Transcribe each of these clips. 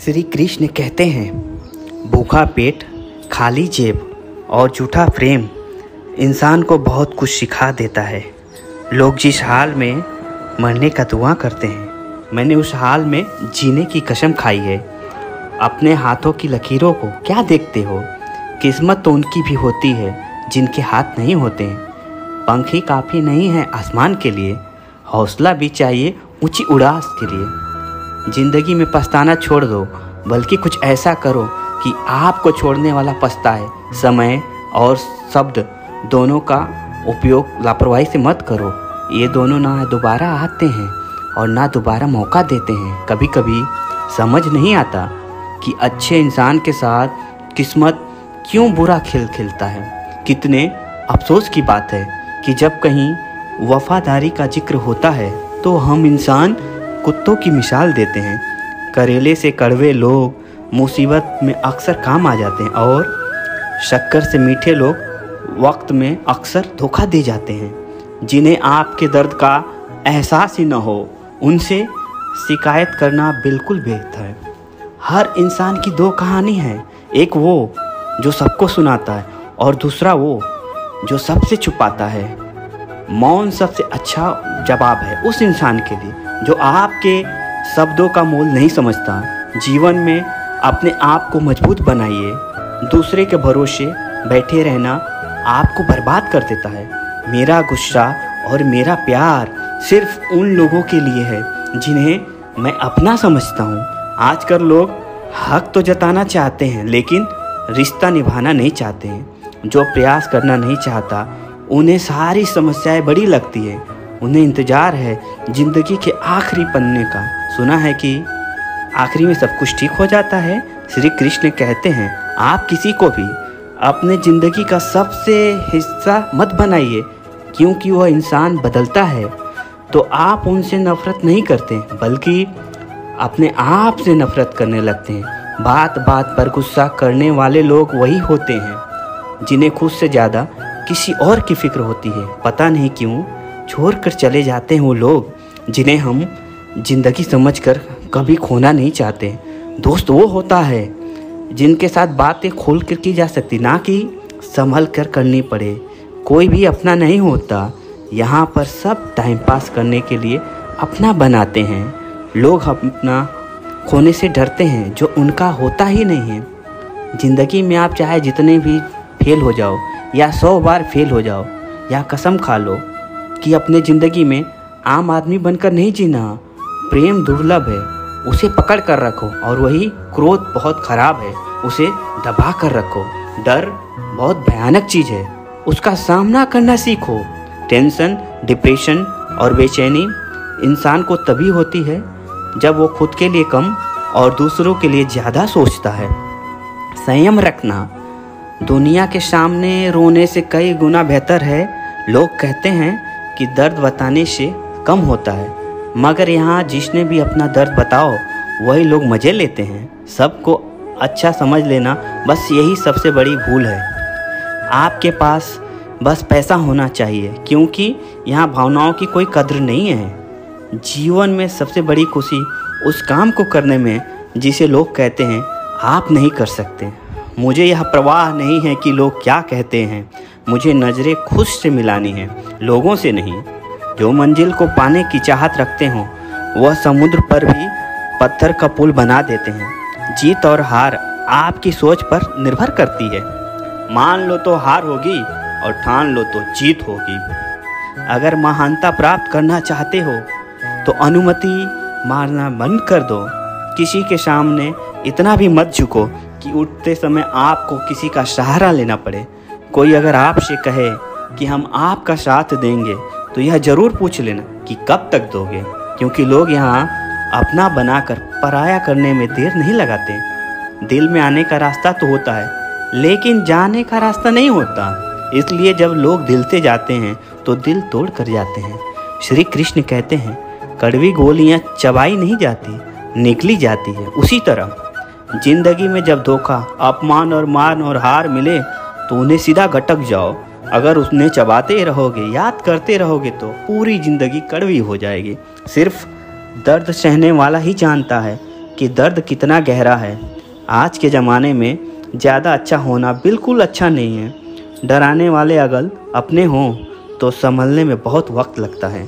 श्री कृष्ण कहते हैं, भूखा पेट, खाली जेब और झूठा प्रेम इंसान को बहुत कुछ सिखा देता है। लोग जिस हाल में मरने का दुआ करते हैं, मैंने उस हाल में जीने की कसम खाई है। अपने हाथों की लकीरों को क्या देखते हो? किस्मत तो उनकी भी होती है जिनके हाथ नहीं होते हैं। पंख ही काफ़ी नहीं है आसमान के लिए, हौसला भी चाहिए ऊंची उड़ान के लिए। ज़िंदगी में पछताना छोड़ दो, बल्कि कुछ ऐसा करो कि आपको छोड़ने वाला पछताए। समय और शब्द दोनों का उपयोग लापरवाही से मत करो। ये दोनों ना दोबारा आते हैं और ना दोबारा मौका देते हैं। कभी कभी समझ नहीं आता कि अच्छे इंसान के साथ किस्मत क्यों बुरा खेल खेलता है। कितने अफसोस की बात है कि जब कहीं वफादारी का जिक्र होता है तो हम इंसान कुत्तों की मिसाल देते हैं। करेले से कड़वे लोग मुसीबत में अक्सर काम आ जाते हैं और शक्कर से मीठे लोग वक्त में अक्सर धोखा दे जाते हैं। जिन्हें आपके दर्द का एहसास ही न हो, उनसे शिकायत करना बिल्कुल बेहतर है। हर इंसान की दो कहानी है, एक वो जो सबको सुनाता है और दूसरा वो जो सबसे छुपाता है। मौन सबसे अच्छा जवाब है उस इंसान के लिए जो आपके शब्दों का मोल नहीं समझता। जीवन में अपने आप को मजबूत बनाइए। दूसरे के भरोसे बैठे रहना आपको बर्बाद कर देता है। मेरा गुस्सा और मेरा प्यार सिर्फ उन लोगों के लिए है जिन्हें मैं अपना समझता हूँ। आजकल लोग हक तो जताना चाहते हैं लेकिन रिश्ता निभाना नहीं चाहते हैं। जो प्रयास करना नहीं चाहता उन्हें सारी समस्याएं बड़ी लगती है। उन्हें इंतज़ार है ज़िंदगी के आखिरी पन्ने का। सुना है कि आखिरी में सब कुछ ठीक हो जाता है। श्री कृष्ण कहते हैं, आप किसी को भी अपने ज़िंदगी का सबसे हिस्सा मत बनाइए, क्योंकि वह इंसान बदलता है तो आप उनसे नफ़रत नहीं करते बल्कि अपने आप से नफ़रत करने लगते हैं। बात बात पर गुस्सा करने वाले लोग वही होते हैं जिन्हें खुद से ज़्यादा किसी और की फिक्र होती है। पता नहीं क्यों छोड़कर चले जाते हैं वो लोग जिन्हें हम ज़िंदगी समझकर कभी खोना नहीं चाहते। दोस्त वो होता है जिनके साथ बातें खोल कर की जा सकती, ना कि संभल कर करनी पड़े। कोई भी अपना नहीं होता, यहाँ पर सब टाइम पास करने के लिए अपना बनाते हैं। लोग अपना खोने से डरते हैं जो उनका होता ही नहीं है। ज़िंदगी में आप चाहे जितने भी फेल हो जाओ या 100 बार फेल हो जाओ, या कसम खा लो कि अपने ज़िंदगी में आम आदमी बनकर नहीं जीना। प्रेम दुर्लभ है, उसे पकड़ कर रखो, और वही क्रोध बहुत ख़राब है, उसे दबा कर रखो। डर बहुत भयानक चीज़ है, उसका सामना करना सीखो। टेंशन, डिप्रेशन और बेचैनी इंसान को तभी होती है जब वो खुद के लिए कम और दूसरों के लिए ज़्यादा सोचता है। संयम रखना दुनिया के सामने रोने से कई गुना बेहतर है। लोग कहते हैं कि दर्द बताने से कम होता है, मगर यहाँ जिसने भी अपना दर्द बताओ वही लोग मज़े लेते हैं। सबको अच्छा समझ लेना बस यही सबसे बड़ी भूल है। आपके पास बस पैसा होना चाहिए, क्योंकि यहाँ भावनाओं की कोई कद्र नहीं है। जीवन में सबसे बड़ी खुशी उस काम को करने में जिसे लोग कहते हैं आप नहीं कर सकते। मुझे यह परवाह नहीं है कि लोग क्या कहते हैं, मुझे नज़रें खुद से मिलानी है, लोगों से नहीं। जो मंजिल को पाने की चाहत रखते हों वह समुद्र पर भी पत्थर का पुल बना देते हैं। जीत और हार आपकी सोच पर निर्भर करती है। मान लो तो हार होगी और ठान लो तो जीत होगी। अगर महानता प्राप्त करना चाहते हो तो अनुमति मारना बंद कर दो। किसी के सामने इतना भी मत झुको कि उठते समय आपको किसी का सहारा लेना पड़े। कोई अगर आपसे कहे कि हम आपका साथ देंगे तो यह ज़रूर पूछ लेना कि कब तक दोगे, क्योंकि लोग यहाँ अपना बनाकर पराया करने में देर नहीं लगाते। दिल में आने का रास्ता तो होता है लेकिन जाने का रास्ता नहीं होता, इसलिए जब लोग दिल से जाते हैं तो दिल तोड़ कर जाते हैं। श्री कृष्ण कहते हैं, कड़वी गोलियाँ चबाई नहीं जाती, निकली जाती है। उसी तरह जिंदगी में जब धोखा, अपमान और मान और हार मिले तो उन्हें सीधा गटक जाओ। अगर उसने चबाते रहोगे, याद करते रहोगे तो पूरी ज़िंदगी कड़वी हो जाएगी। सिर्फ दर्द सहने वाला ही जानता है कि दर्द कितना गहरा है। आज के ज़माने में ज़्यादा अच्छा होना बिल्कुल अच्छा नहीं है। डराने वाले अगर अपने हों तो संभलने में बहुत वक्त लगता है।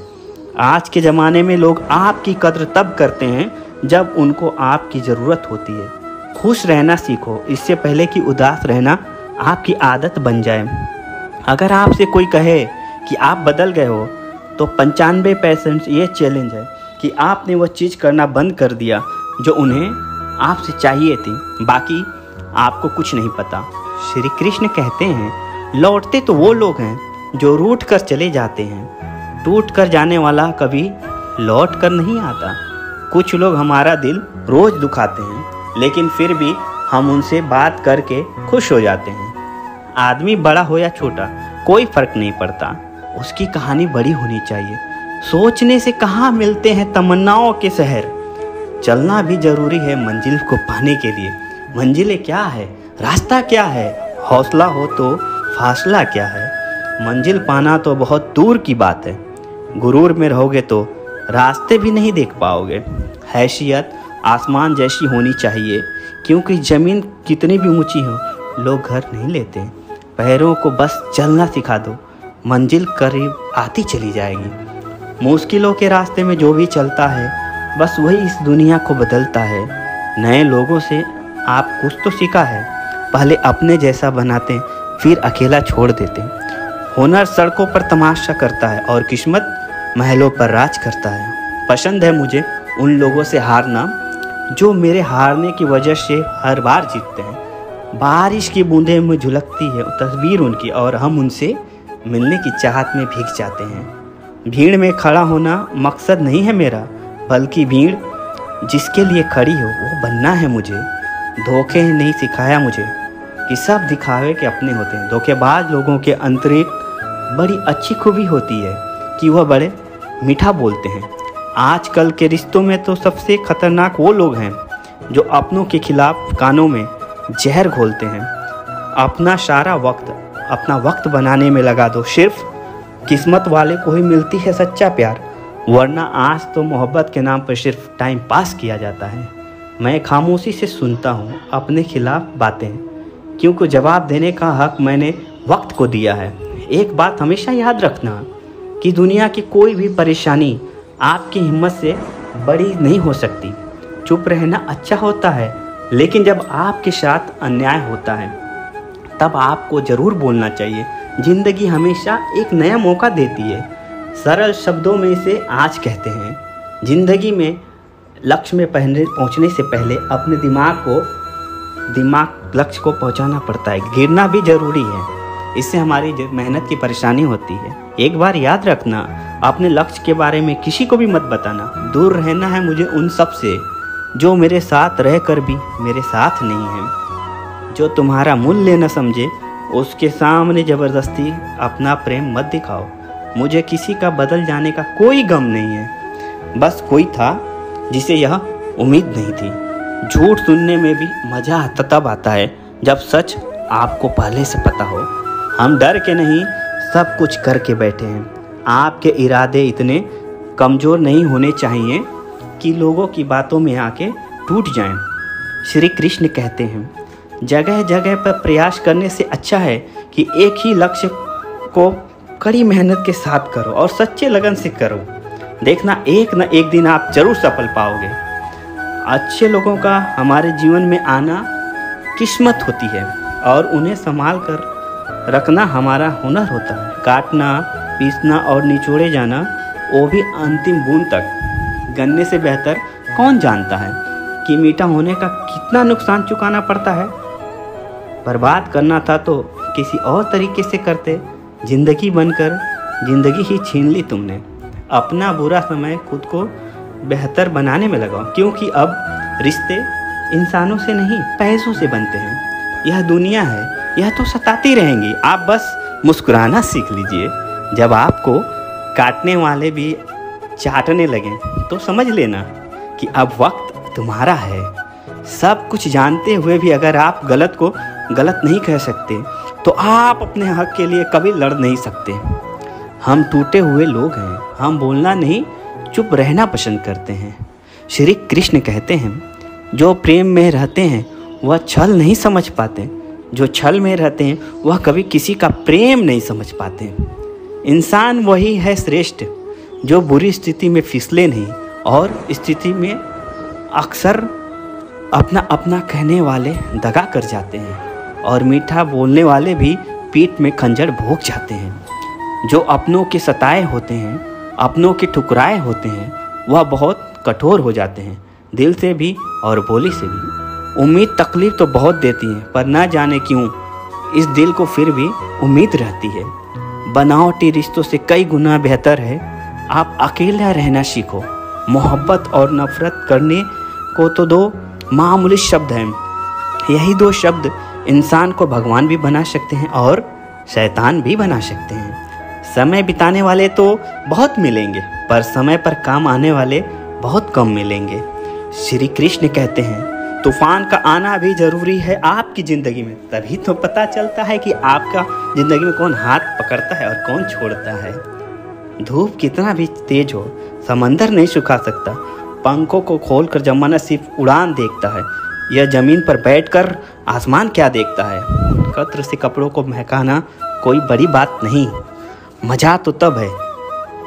आज के ज़माने में लोग आपकी कद्र तब करते हैं जब उनको आपकी ज़रूरत होती है। खुश रहना सीखो, इससे पहले कि उदास रहना आपकी आदत बन जाए। अगर आपसे कोई कहे कि आप बदल गए हो तो 95% ये चैलेंज है कि आपने वो चीज़ करना बंद कर दिया जो उन्हें आपसे चाहिए थी। बाकी आपको कुछ नहीं पता। श्री कृष्ण कहते हैं, लौटते तो वो लोग हैं जो रूठ कर चले जाते हैं, टूट कर जाने वाला कभी लौट कर नहीं आता। कुछ लोग हमारा दिल रोज़ दुखाते हैं, लेकिन फिर भी हम उनसे बात करके खुश हो जाते हैं। आदमी बड़ा हो या छोटा कोई फ़र्क नहीं पड़ता, उसकी कहानी बड़ी होनी चाहिए। सोचने से कहाँ मिलते हैं तमन्नाओं के शहर। चलना भी ज़रूरी है मंजिल को पाने के लिए। मंजिलें क्या है, रास्ता क्या है, हौसला हो तो फासला क्या है। मंजिल पाना तो बहुत दूर की बात है। गुरूर में रहोगे तो रास्ते भी नहीं देख पाओगे। हैसियत आसमान जैसी होनी चाहिए, क्योंकि ज़मीन कितनी भी ऊंची हो लोग घर नहीं लेते। पैरों को बस चलना सिखा दो, मंजिल करीब आती चली जाएगी। मुश्किलों के रास्ते में जो भी चलता है बस वही इस दुनिया को बदलता है। नए लोगों से आप कुछ तो सीखा है, पहले अपने जैसा बनाते फिर अकेला छोड़ देते। हुनर सड़कों पर तमाशा करता है और किस्मत महलों पर राज करता है। पसंद है मुझे उन लोगों से हारना जो मेरे हारने की वजह से हर बार जीतते हैं। बारिश की बूंदें में झलकती है तस्वीर उनकी और हम उनसे मिलने की चाहत में भीग जाते हैं। भीड़ में खड़ा होना मकसद नहीं है मेरा, बल्कि भीड़ जिसके लिए खड़ी हो वो बनना है मुझे। धोखे नहीं सिखाया मुझे कि सब दिखावे के अपने होते हैं। धोखेबाज लोगों के आंतरिक बड़ी अच्छी खूबी होती है कि वह बड़े मीठा बोलते हैं। आजकल के रिश्तों में तो सबसे खतरनाक वो लोग हैं जो अपनों के खिलाफ कानों में जहर घोलते हैं। अपना सारा वक्त अपना वक्त बनाने में लगा दो, सिर्फ किस्मत वाले को ही मिलती है सच्चा प्यार, वरना आज तो मोहब्बत के नाम पर सिर्फ टाइम पास किया जाता है। मैं खामोशी से सुनता हूँ अपने खिलाफ बातें, क्योंकि जवाब देने का हक मैंने वक्त को दिया है। एक बात हमेशा याद रखना कि दुनिया की कोई भी परेशानी आपकी हिम्मत से बड़ी नहीं हो सकती। चुप रहना अच्छा होता है, लेकिन जब आपके साथ अन्याय होता है तब आपको ज़रूर बोलना चाहिए। ज़िंदगी हमेशा एक नया मौका देती है। सरल शब्दों में इसे आज कहते हैं। ज़िंदगी में लक्ष्य में पहुंचने से पहले अपने दिमाग लक्ष्य को पहुंचाना पड़ता है। गिरना भी ज़रूरी है, इससे हमारी मेहनत की परेशानी होती है। एक बार याद रखना, अपने लक्ष्य के बारे में किसी को भी मत बताना। दूर रहना है मुझे उन सब से जो मेरे साथ रहकर भी मेरे साथ नहीं है। जो तुम्हारा मूल्य न समझे उसके सामने ज़बरदस्ती अपना प्रेम मत दिखाओ। मुझे किसी का बदल जाने का कोई गम नहीं है, बस कोई था जिसे यह उम्मीद नहीं थी। झूठ सुनने में भी मज़ा तब आता है जब सच आपको पहले से पता हो। हम डर के नहीं, सब कुछ करके बैठे हैं। आपके इरादे इतने कमज़ोर नहीं होने चाहिए कि लोगों की बातों में आके टूट जाएं। श्री कृष्ण कहते हैं, जगह जगह पर प्रयास करने से अच्छा है कि एक ही लक्ष्य को कड़ी मेहनत के साथ करो और सच्चे लगन से करो। देखना एक न एक दिन आप जरूर सफल पाओगे। अच्छे लोगों का हमारे जीवन में आना किस्मत होती है और उन्हें संभाल कर रखना हमारा हुनर होता है। काटना, पीसना और निचोड़े जाना, वो भी अंतिम बूंद तक। गन्ने से बेहतर कौन जानता है कि मीठा होने का कितना नुकसान चुकाना पड़ता है। बर्बाद करना था तो किसी और तरीके से करते। ज़िंदगी बनकर ज़िंदगी ही छीन ली तुमने। अपना बुरा समय खुद को बेहतर बनाने में लगाओ, क्योंकि अब रिश्ते इंसानों से नहीं पैसों से बनते हैं। यह दुनिया है, यह तो सताती रहेंगी। आप बस मुस्कुराना सीख लीजिए। जब आपको काटने वाले भी चाटने लगें तो समझ लेना कि अब वक्त तुम्हारा है। सब कुछ जानते हुए भी अगर आप गलत को गलत नहीं कह सकते तो आप अपने हक के लिए कभी लड़ नहीं सकते। हम टूटे हुए लोग हैं, हम बोलना नहीं चुप रहना पसंद करते हैं। श्री कृष्ण कहते हैं, जो प्रेम में रहते हैं वह छल नहीं समझ पाते, जो छल में रहते हैं वह कभी किसी का प्रेम नहीं समझ पाते। इंसान वही है श्रेष्ठ जो बुरी स्थिति में फिसले नहीं और स्थिति में अक्सर अपना अपना कहने वाले दगा कर जाते हैं और मीठा बोलने वाले भी पीठ में खंजर भोंक जाते हैं। जो अपनों के सताए होते हैं, अपनों के ठुकराए होते हैं, वह बहुत कठोर हो जाते हैं, दिल से भी और बोली से भी। उम्मीद तकलीफ तो बहुत देती है, पर ना जाने क्यों इस दिल को फिर भी उम्मीद रहती है। बनावटी रिश्तों से कई गुना बेहतर है आप अकेला रहना सीखो। मोहब्बत और नफरत करने को तो दो मामूली शब्द हैं। यही दो शब्द इंसान को भगवान भी बना सकते हैं और शैतान भी बना सकते हैं। समय बिताने वाले तो बहुत मिलेंगे, पर समय पर काम आने वाले बहुत कम मिलेंगे। श्री कृष्ण कहते हैं तूफान का आना भी जरूरी है आपकी ज़िंदगी में, तभी तो पता चलता है कि आपका ज़िंदगी में कौन हाथ पकड़ता है और कौन छोड़ता है। धूप कितना भी तेज हो समंदर नहीं सुखा सकता। पंखों को खोलकर जमाना सिर्फ उड़ान देखता है, यह ज़मीन पर बैठकर आसमान क्या देखता है। कत्र से कपड़ों को महकाना कोई बड़ी बात नहीं, मज़ा तो तब है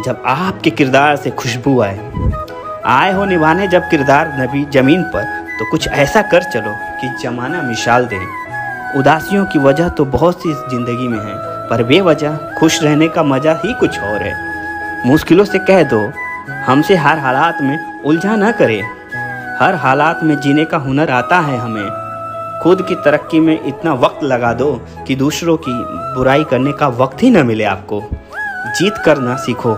जब आपके किरदार से खुशबू आए हो निभाने जब किरदार नबी ज़मीन पर, तो कुछ ऐसा कर चलो कि ज़माना मिसाल दे। उदासियों की वजह तो बहुत सी ज़िंदगी में है, पर बेवजह खुश रहने का मज़ा ही कुछ और है। मुश्किलों से कह दो हमसे हर हालात में उलझा न करे, हर हालात में जीने का हुनर आता है हमें। खुद की तरक्की में इतना वक्त लगा दो कि दूसरों की बुराई करने का वक्त ही न मिले आपको। जीत करना सीखो,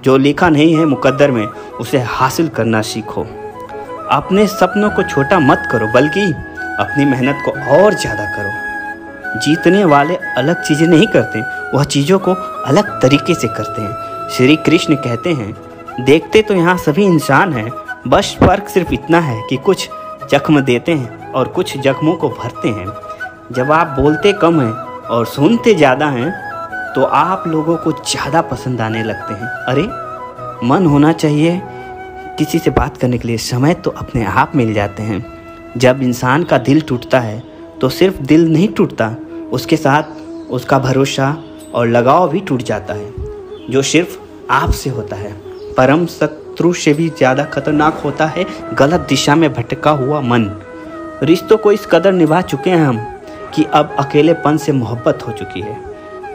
जो लिखा नहीं है मुकद्दर में उसे हासिल करना सीखो। अपने सपनों को छोटा मत करो, बल्कि अपनी मेहनत को और ज़्यादा करो। जीतने वाले अलग चीज़ें नहीं करते, वह चीज़ों को अलग तरीके से करते हैं। श्री कृष्ण कहते हैं देखते तो यहाँ सभी इंसान हैं, बस फर्क सिर्फ इतना है कि कुछ जख्म देते हैं और कुछ जख्मों को भरते हैं। जब आप बोलते कम हैं और सुनते ज़्यादा हैं तो आप लोगों को ज़्यादा पसंद आने लगते हैं। अरे मन होना चाहिए किसी से बात करने के लिए, समय तो अपने आप मिल जाते हैं। जब इंसान का दिल टूटता है तो सिर्फ दिल नहीं टूटता, उसके साथ उसका भरोसा और लगाव भी टूट जाता है, जो सिर्फ आपसे होता है। परम शत्रु से भी ज़्यादा खतरनाक होता है गलत दिशा में भटका हुआ मन। रिश्तों को इस कदर निभा चुके हैं हम कि अब अकेलेपन से मोहब्बत हो चुकी है।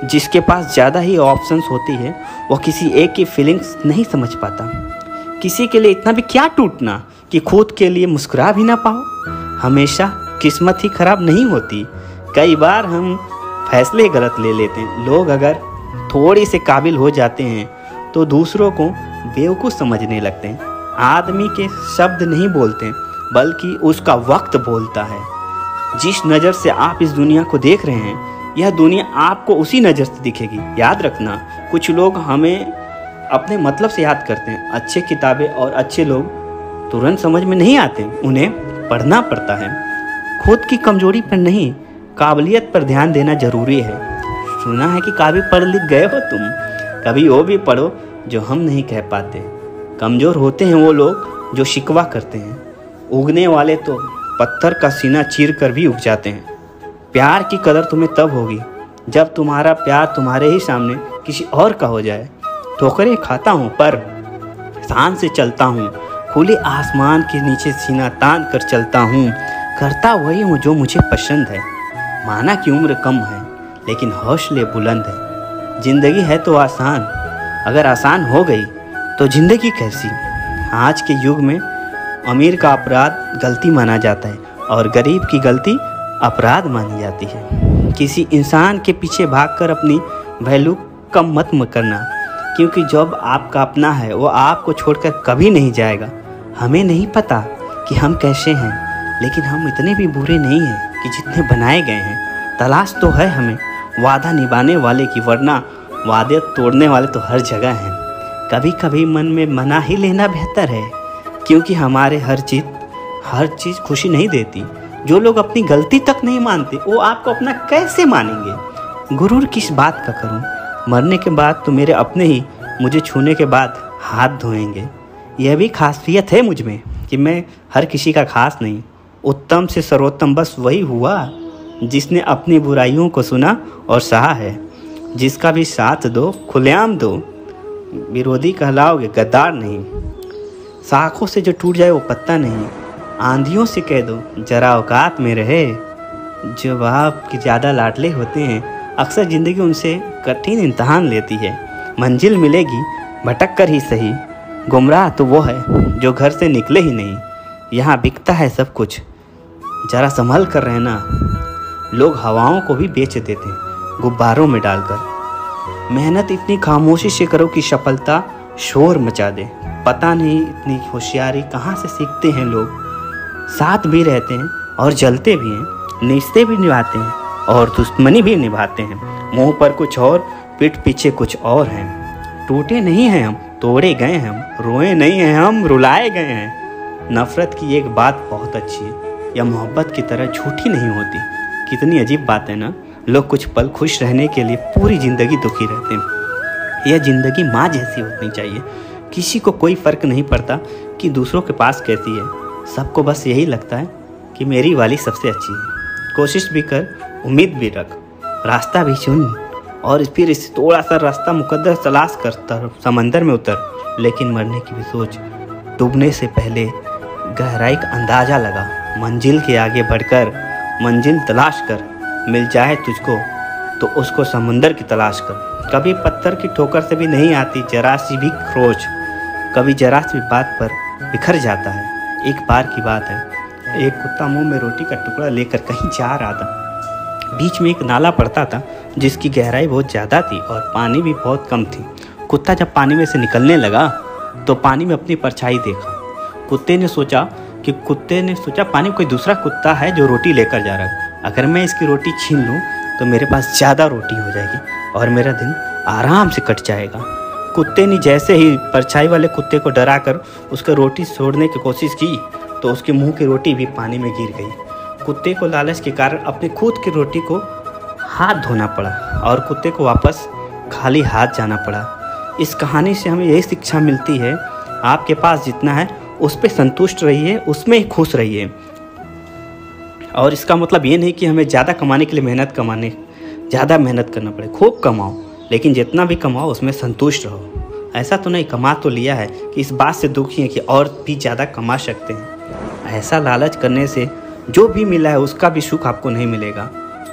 जिसके पास ज़्यादा ही ऑप्शंस होती है वह किसी एक की फीलिंग्स नहीं समझ पाता। किसी के लिए इतना भी क्या टूटना कि खुद के लिए मुस्कुरा भी ना पाओ। हमेशा किस्मत ही खराब नहीं होती, कई बार हम फैसले गलत ले लेते हैं। लोग अगर थोड़ी से काबिल हो जाते हैं तो दूसरों को बेवकूफ़ समझने लगते हैं। आदमी के शब्द नहीं बोलते बल्कि उसका वक्त बोलता है। जिस नज़र से आप इस दुनिया को देख रहे हैं यह दुनिया आपको उसी नज़र से दिखेगी। याद रखना, कुछ लोग हमें अपने मतलब से याद करते हैं। अच्छे किताबें और अच्छे लोग तुरंत समझ में नहीं आते, उन्हें पढ़ना पड़ता है। खुद की कमजोरी पर नहीं, काबिलियत पर ध्यान देना ज़रूरी है। सुना है कि काफ़ी पढ़ लिख गए हो तुम, कभी वो भी पढ़ो जो हम नहीं कह पाते। कमज़ोर होते हैं वो लोग जो शिकवा करते हैं, उगने वाले तो पत्थर का सीना चीर कर भी उग जाते हैं। प्यार की कदर तुम्हें तब होगी जब तुम्हारा प्यार तुम्हारे ही सामने किसी और का हो जाए। ठोकरें खाता हूँ पर शान से चलता हूँ, खुले आसमान के नीचे सीना तान कर चलता हूँ। करता वही हूँ जो मुझे पसंद है। माना कि उम्र कम है लेकिन हौसले बुलंद है। ज़िंदगी है तो आसान, अगर आसान हो गई तो ज़िंदगी कैसी। आज के युग में अमीर का अपराध गलती माना जाता है और गरीब की गलती अपराध मानी जाती है। किसी इंसान के पीछे भागकर अपनी वैल्यू कम मत करना, क्योंकि जब आपका अपना है वो आपको छोड़कर कभी नहीं जाएगा। हमें नहीं पता कि हम कैसे हैं, लेकिन हम इतने भी बुरे नहीं हैं कि जितने बनाए गए हैं। तलाश तो है हमें वादा निभाने वाले की, वरना वादे तोड़ने वाले तो हर जगह हैं। कभी कभी मन में मना ही लेना बेहतर है, क्योंकि हमारे हर चीज़ खुशी नहीं देती। जो लोग अपनी गलती तक नहीं मानते वो आपको अपना कैसे मानेंगे। गुरूर किस बात का करूं, मरने के बाद तो मेरे अपने ही मुझे छूने के बाद हाथ धोएंगे। यह भी खासियत है मुझ में कि मैं हर किसी का खास नहीं, उत्तम से सर्वोत्तम बस वही हुआ जिसने अपनी बुराइयों को सुना और सहा है। जिसका भी साथ दो खुलेआम दो, विरोधी कहलाओगे गद्दार नहीं। शाखों से जो टूट जाए वो पत्ता नहीं, आंधियों से कह दो जरा औकात में रहे। जो बाप के ज़्यादा लाडले होते हैं अक्सर ज़िंदगी उनसे कठिन इम्तहान लेती है। मंजिल मिलेगी भटक कर ही सही, गुमराह तो वो है जो घर से निकले ही नहीं। यहाँ बिकता है सब कुछ, ज़रा संभल कर रहना। लोग हवाओं को भी बेच देते हैं गुब्बारों में डालकर। मेहनत इतनी खामोशी से करो कि सफलता शोर मचा दे। पता नहीं इतनी होशियारी कहाँ से सीखते हैं लोग। साथ भी रहते हैं और जलते भी हैं, रिश्ते भी निभाते हैं और दुश्मनी भी निभाते हैं। मुंह पर कुछ और पीठ पीछे कुछ और हैं। टूटे नहीं हैं हम, तोड़े गए हैं हम। रोए नहीं हैं हम, रुलाए गए हैं। नफ़रत की एक बात बहुत अच्छी है, यह मोहब्बत की तरह झूठी नहीं होती। कितनी अजीब बात है ना, लोग कुछ पल खुश रहने के लिए पूरी ज़िंदगी दुखी रहते हैं। यह ज़िंदगी माँ जैसी होनी चाहिए। किसी को कोई फ़र्क नहीं पड़ता कि दूसरों के पास कैसी है। सबको बस यही लगता है कि मेरी वाली सबसे अच्छी है। कोशिश भी कर, उम्मीद भी रख, रास्ता भी चुन और फिर इस थोड़ा सा रास्ता मुकद्दर तलाश कर समंदर में उतर। लेकिन मरने की भी सोच, डूबने से पहले गहराई का अंदाज़ा लगा। मंजिल के आगे बढ़कर मंजिल तलाश कर, मिल जाए तुझको तो उसको समंदर की तलाश कर। कभी पत्थर की ठोकर से भी नहीं आती जरा सी भी खरोच, कभी जरा सी बात पर बिखर जाता है। एक बार की बात है, एक कुत्ता मुंह में रोटी का टुकड़ा लेकर कहीं जा रहा था। बीच में एक नाला पड़ता था जिसकी गहराई बहुत ज़्यादा थी और पानी भी बहुत कम थी। कुत्ता जब पानी में से निकलने लगा तो पानी में अपनी परछाई देखा। कुत्ते ने सोचा पानी में कोई दूसरा कुत्ता है जो रोटी लेकर जा रहा है। अगर मैं इसकी रोटी छीन लूँ तो मेरे पास ज़्यादा रोटी हो जाएगी और मेरा दिन आराम से कट जाएगा। कुत्ते ने जैसे ही परछाई वाले कुत्ते को डरा कर उसका रोटी छोड़ने की कोशिश की तो उसके मुंह की रोटी भी पानी में गिर गई। कुत्ते को लालच के कारण अपने खुद की रोटी को हाथ धोना पड़ा और कुत्ते को वापस खाली हाथ जाना पड़ा। इस कहानी से हमें यही शिक्षा मिलती है, आपके पास जितना है उस पर संतुष्ट रहिए, उसमें ही खुश रहिए। और इसका मतलब ये नहीं कि हमें ज़्यादा कमाने के लिए ज़्यादा मेहनत करना पड़े। खूब कमाओ, लेकिन जितना भी कमाओ उसमें संतुष्ट रहो। ऐसा तो नहीं कमा तो लिया है कि इस बात से दुखी है कि और भी ज़्यादा कमा सकते हैं। ऐसा लालच करने से जो भी मिला है उसका भी सुख आपको नहीं मिलेगा।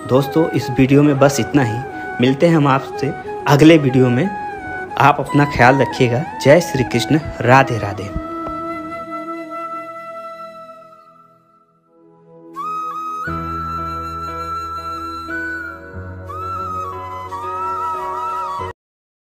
दोस्तों, इस वीडियो में बस इतना ही। मिलते हैं हम आपसे अगले वीडियो में। आप अपना ख्याल रखिएगा। जय श्री कृष्ण, राधे राधे।